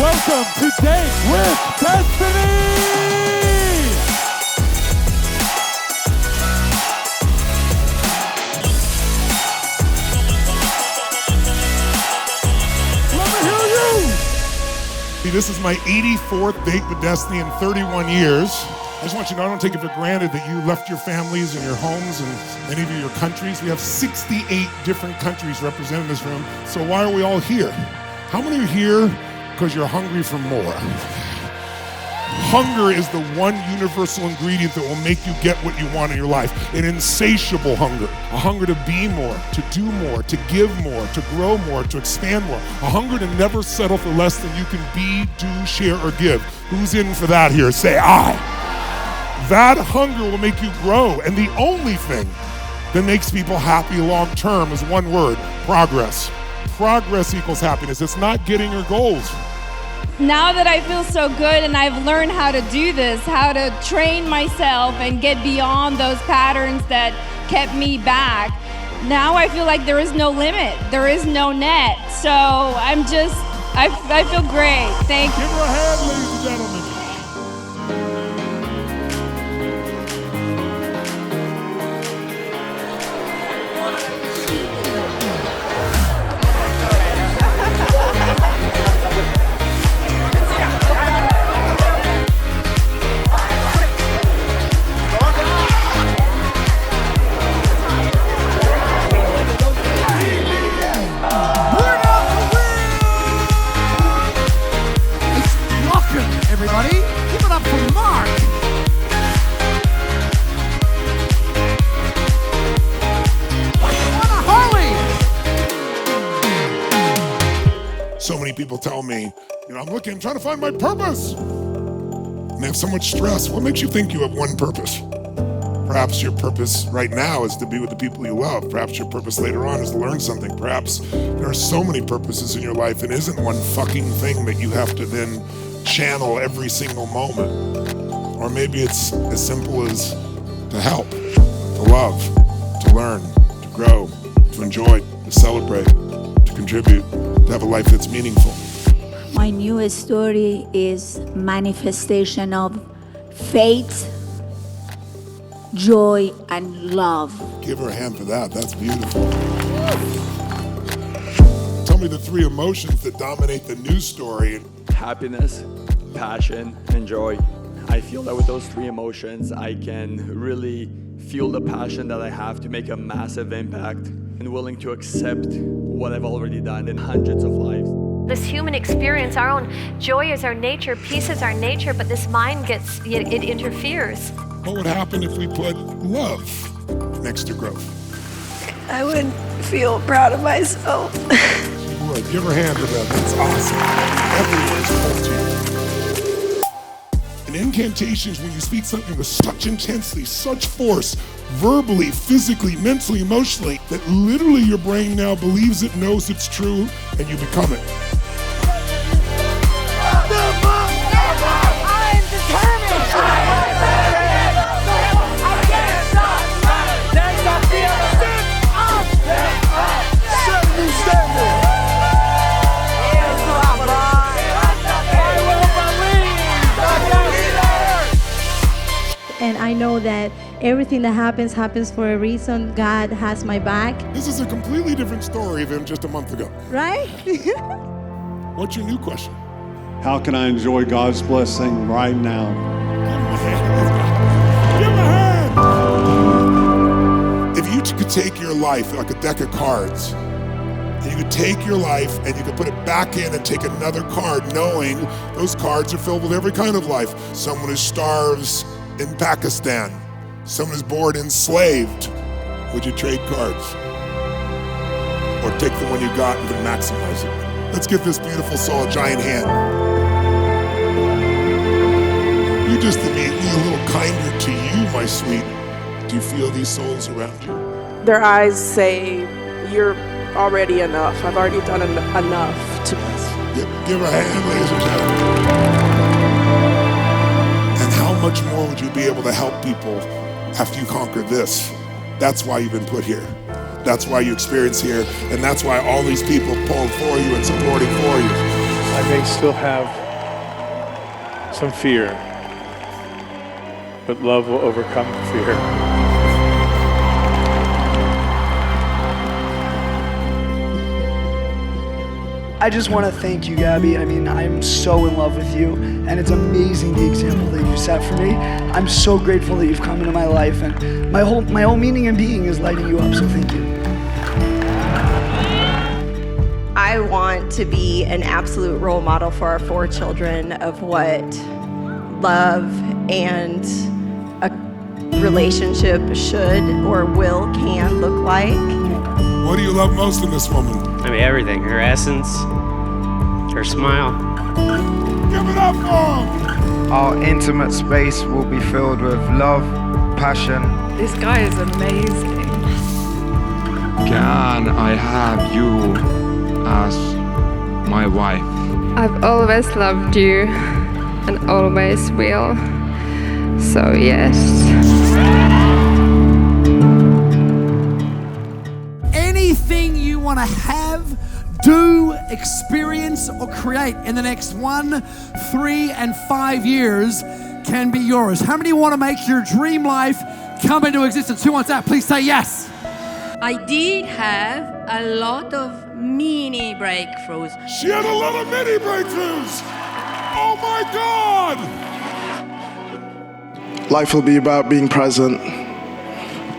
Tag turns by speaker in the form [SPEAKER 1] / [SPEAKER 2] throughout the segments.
[SPEAKER 1] welcome to Date with Destiny! Let me hear you!
[SPEAKER 2] This is my 84th date with Destiny in 31 years. I just want you to know, I don't take it for granted that you left your families and your homes and many of your countries. We have 68 different countries represented in this room. So why are we all here? How many are here because you're hungry for more? Hunger is the one universal ingredient that will make you get what you want in your life. An insatiable hunger. A hunger to be more, to do more, to give more, to grow more, to expand more. A hunger to never settle for less than you can be, do, share, or give. Who's in for that here? Say I. That hunger will make you grow. And the only thing that makes people happy long term is one word: progress. Progress equals happiness. It's not getting your goals.
[SPEAKER 3] Now that I feel so good and I've learned how to do this, how to train myself and get beyond those patterns that kept me back, now I feel like there is no limit. There is no net. So I feel great. Thank you.
[SPEAKER 2] Give her a hand, ladies and gentlemen.
[SPEAKER 1] Everybody, give it up for Mark! On a Harley!
[SPEAKER 2] So many people tell me, I'm trying to find my purpose. And they have so much stress. What makes you think you have one purpose? Perhaps your purpose right now is to be with the people you love. Perhaps your purpose later on is to learn something. Perhaps there are so many purposes in your life and isn't one fucking thing that you have to then channel every single moment. Or maybe it's as simple as to help, to love, to learn, to grow, to enjoy, to celebrate, to contribute, to have a life that's meaningful.
[SPEAKER 4] My new story is manifestation of faith, joy, and love.
[SPEAKER 2] Give her a hand for that. That's beautiful. Tell me the three emotions that dominate the news story.
[SPEAKER 5] Happiness, passion, and joy. I feel that with those three emotions, I can really feel the passion that I have to make a massive impact and willing to accept what I've already done in hundreds of lives.
[SPEAKER 6] This human experience, our own joy is our nature, peace is our nature, but this mind it interferes.
[SPEAKER 2] What would happen if we put love next to growth?
[SPEAKER 7] I would feel proud of myself.
[SPEAKER 2] You would. Give her a hand for that. That's awesome. Everyone's called to you. An incantation is when you speak something with such intensity, such force, verbally, physically, mentally, emotionally, that literally your brain now believes it, knows it's true, and you become it.
[SPEAKER 8] And I know that everything that happens for a reason. God has my back.
[SPEAKER 2] This is a completely different story than just a month ago.
[SPEAKER 8] Right?
[SPEAKER 2] What's your new question?
[SPEAKER 9] How can I enjoy God's blessing right now?
[SPEAKER 2] Give him a hand! If you could take your life like a deck of cards, and you could take your life and you could put it back in and take another card, knowing those cards are filled with every kind of life. Someone who starves in Pakistan, someone who's born enslaved. Would you trade cards? Or take the one you got and then maximize it? Let's give this beautiful soul a giant hand. You just to be a little kinder to you, my sweet. Do you feel these souls around you?
[SPEAKER 7] Their eyes say, you're already enough. I've already done enough to us.
[SPEAKER 2] Give her a hand, ladies and gentlemen. And how much more would you be able to help people after you conquer this? That's why you've been put here. That's why you experience here. And that's why all these people pull for you and supporting for you.
[SPEAKER 10] I may still have some fear, but love will overcome fear.
[SPEAKER 11] I just want to thank you, Gabby. I mean, I'm so in love with you, and it's amazing the example that you set for me. I'm so grateful that you've come into my life, and my whole meaning and being is lighting you up, so thank you.
[SPEAKER 12] I want to be an absolute role model for our 4 children of what love and a relationship should or can look like.
[SPEAKER 2] What do you love most in this woman?
[SPEAKER 13] I mean, everything. Her essence, her smile.
[SPEAKER 2] Give it up for him!
[SPEAKER 14] Our intimate space will be filled with love, passion.
[SPEAKER 7] This guy is amazing.
[SPEAKER 15] Can I have you as my wife?
[SPEAKER 16] I've always loved you and always will. So yes.
[SPEAKER 1] Anything you want to have, do, experience, or create in the next 1, 3, and 5 years can be yours. How many want to make your dream life come into existence? Who wants that? Please say yes.
[SPEAKER 17] I did have a lot of mini breakthroughs.
[SPEAKER 2] She had a lot of mini breakthroughs. Oh my God!
[SPEAKER 18] Life will be about being present,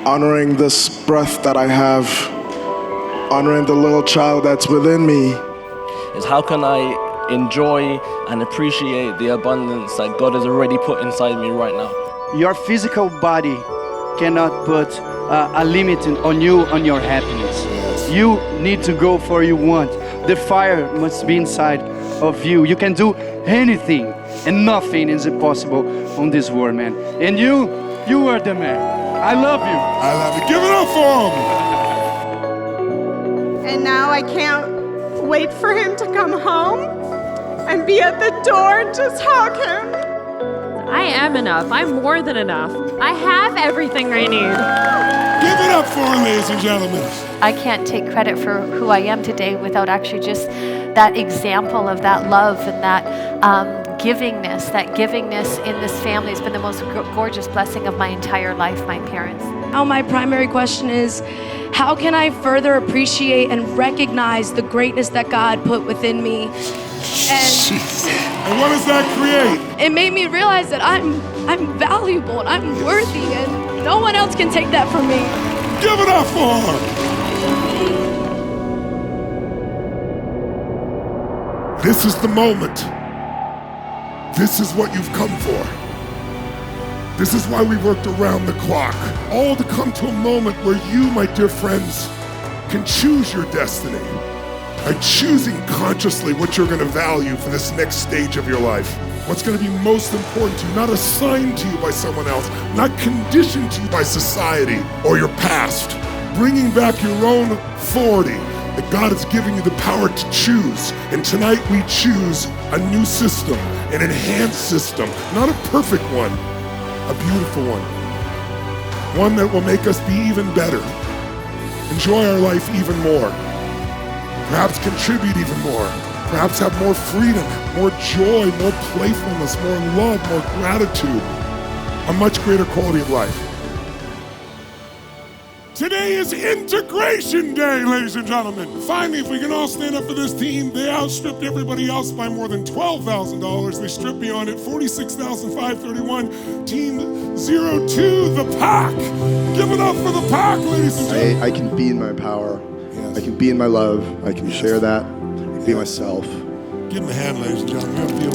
[SPEAKER 18] honoring this breath that I have, honoring the little child that's within me.
[SPEAKER 19] Is how can I enjoy and appreciate the abundance that God has already put inside me right now.
[SPEAKER 20] Your physical body cannot put a limit on you, on your happiness. You need to go for you want. The fire must be inside of you. You can do anything, and nothing is impossible on this world, man. And you are the man. I love you.
[SPEAKER 2] I love you. Give it up for him.
[SPEAKER 21] And now I can't wait for him to come home and be at the door and just hug him.
[SPEAKER 22] I am enough. I'm more than enough. I have everything I need.
[SPEAKER 2] Give it up for him, ladies and gentlemen.
[SPEAKER 6] I can't take credit for who I am today without actually just that example of that love and that givingness. That givingness in this family has been the most gorgeous blessing of my entire life, my parents.
[SPEAKER 23] Now my primary question is, how can I further appreciate and recognize the greatness that God put within me?
[SPEAKER 2] And what does that create?
[SPEAKER 23] It made me realize that I'm valuable and I'm worthy, and no one else can take that from me.
[SPEAKER 2] Give it up for her. This is the moment. This is what you've come for. This is why we worked around the clock. All to come to a moment where you, my dear friends, can choose your destiny by choosing consciously what you're going to value for this next stage of your life. What's going to be most important to you, not assigned to you by someone else, not conditioned to you by society or your past. Bringing back your own authority that God is giving you the power to choose. And tonight we choose a new system, an enhanced system, not a perfect one, a beautiful one that will make us be even better, enjoy our life even more, perhaps contribute even more, perhaps have more freedom, more joy, more playfulness, more love, more gratitude, a much greater quality of life. Today is Integration Day, ladies and gentlemen. Finally, if we can all stand up for this team, they outstripped everybody else by more than $12,000. They stripped me on it, $46,531. Team 02, the Pack. Give it up for the Pack, ladies and gentlemen.
[SPEAKER 18] I can be in my power. Yes. I can be in my love. I can share that, be myself.
[SPEAKER 2] Give them a hand, ladies and gentlemen.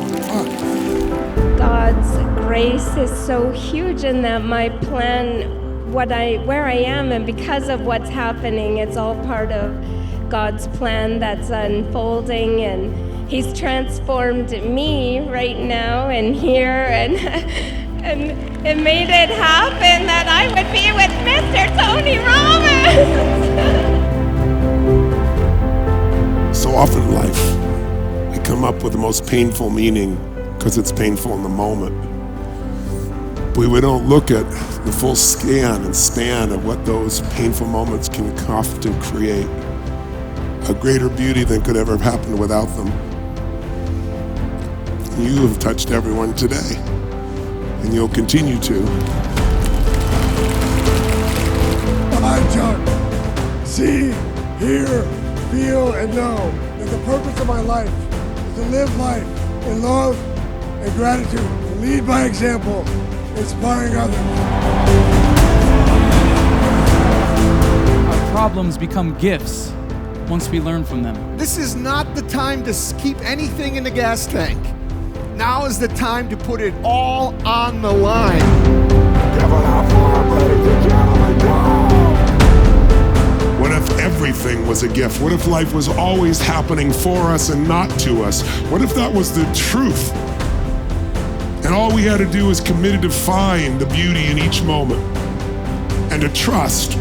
[SPEAKER 24] God's grace is so huge in that my plan, where I am, and because of what's happening, it's all part of God's plan that's unfolding, and He's transformed me right now and here, and it made it happen that I would be with Mr. Tony Robbins.
[SPEAKER 2] So often in life, we come up with the most painful meaning because it's painful in the moment. But we don't look at the full scan and span of what those painful moments can often create. A greater beauty than could ever have happened without them. You have touched everyone today, and you'll continue to.
[SPEAKER 3] I'm John. See, hear, feel, and know that the purpose of my life is to live life in love and gratitude, to lead by example, inspiring others.
[SPEAKER 4] Our problems become gifts once we learn from them.
[SPEAKER 5] This is not the time to keep anything in the gas tank. Now is the time to put it all on the line.
[SPEAKER 2] Give it up for him, ladies and gentlemen, go! What if everything was a gift? What if life was always happening for us and not to us? What if that was the truth? And all we had to do was committed to find the beauty in each moment and to trust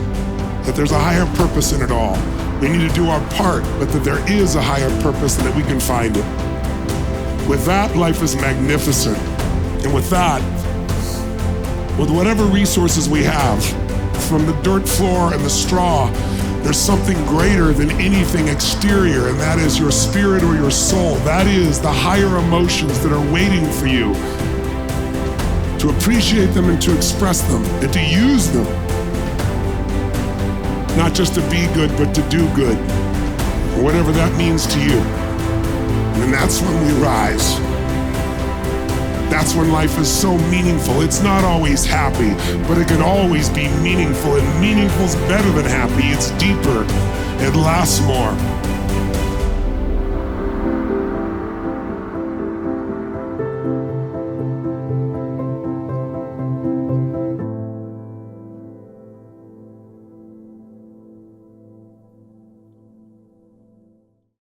[SPEAKER 2] that there's a higher purpose in it all. We need to do our part, but that there is a higher purpose and that we can find it. With that, life is magnificent. And with that, with whatever resources we have, from the dirt floor and the straw, there's something greater than anything exterior, and that is your spirit or your soul. That is the higher emotions that are waiting for you to appreciate them and to express them and to use them. Not just to be good, but to do good, or whatever that means to you. And that's when we rise. That's when life is so meaningful. It's not always happy, but it can always be meaningful. And meaningful's better than happy. It's deeper. It lasts more.